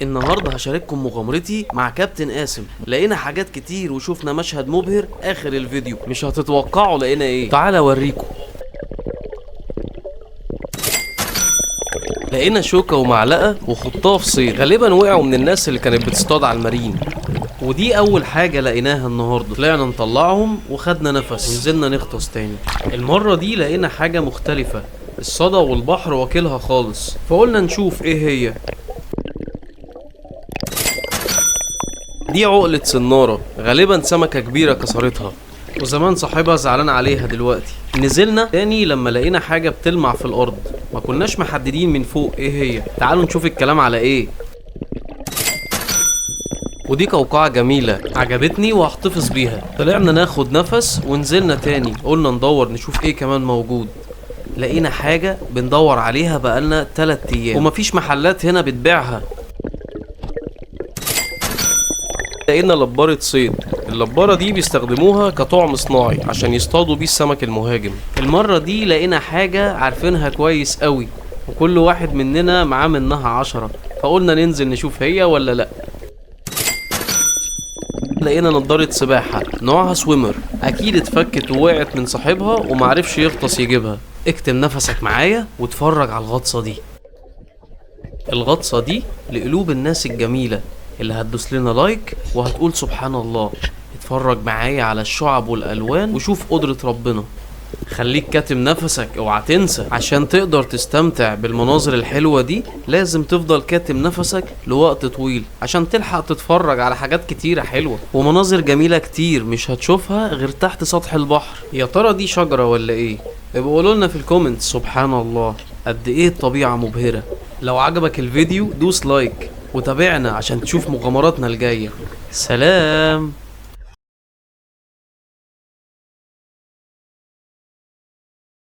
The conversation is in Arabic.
النهارده هشارككم مغامرتي مع كابتن قاسم. لقينا حاجات كتير وشوفنا مشهد مبهر اخر الفيديو، مش هتتوقعوا لقينا ايه. تعالى اوريكم. لقينا شوكة ومعلقة وخطاف صيد، غالبا وقعوا من الناس اللي كانت بتصطاد على المارين. ودي اول حاجة لقيناها النهاردة. طلعنا نطلعهم وخدنا نفس ونزلنا نغطس تاني. المرة دي لقينا حاجة مختلفة، الصدى والبحر واكلها خالص، فقلنا نشوف ايه هي. دي عقلة صنارة، غالبا سمكة كبيرة كسرتها وزمان صاحبها زعلان عليها دلوقتي. نزلنا تاني لما لقينا حاجة بتلمع في الأرض، ما كناش محددين من فوق ايه هي. تعالوا نشوف الكلام على ايه. ودي قوقعة جميلة عجبتني وهحتفظ بيها. طلعنا ناخد نفس ونزلنا تاني، قلنا ندور نشوف ايه كمان موجود. لقينا حاجة بندور عليها بقالنا 3 أيام ومفيش محلات هنا بتبيعها. لقينا لبارة صيد، اللبارة دي بيستخدموها كطعم صناعي عشان يصطادوا بيه السمك المهاجم. المرة دي لقينا حاجة عارفينها كويس قوي وكل واحد مننا معاه منها 10، فقلنا ننزل نشوف هي ولا لا. لقينا نضارة سباحة نوعها سويمر، اكيد اتفكت ووقعت من صاحبها ومعرفش يغطس يجيبها. اكتم نفسك معايا واتفرج على الغطسة دي. الغطسة دي لقلوب الناس الجميلة اللي هتدوس لنا لايك وهتقول سبحان الله. اتفرج معايا على الشعب والالوان وشوف قدرة ربنا. خليك كاتم نفسك، اوعى تنسى عشان تقدر تستمتع بالمناظر الحلوة دي لازم تفضل كاتم نفسك لوقت طويل عشان تلحق تتفرج على حاجات كتيرة حلوة ومناظر جميلة كتير مش هتشوفها غير تحت سطح البحر. يا ترى دي شجرة ولا ايه؟ ابقوا قولولنا في الكومنت. سبحان الله قد ايه الطبيعة مبهرة. لو عجبك الفيديو دوس لايك وتابعنا عشان تشوف مغامراتنا الجاية. سلام.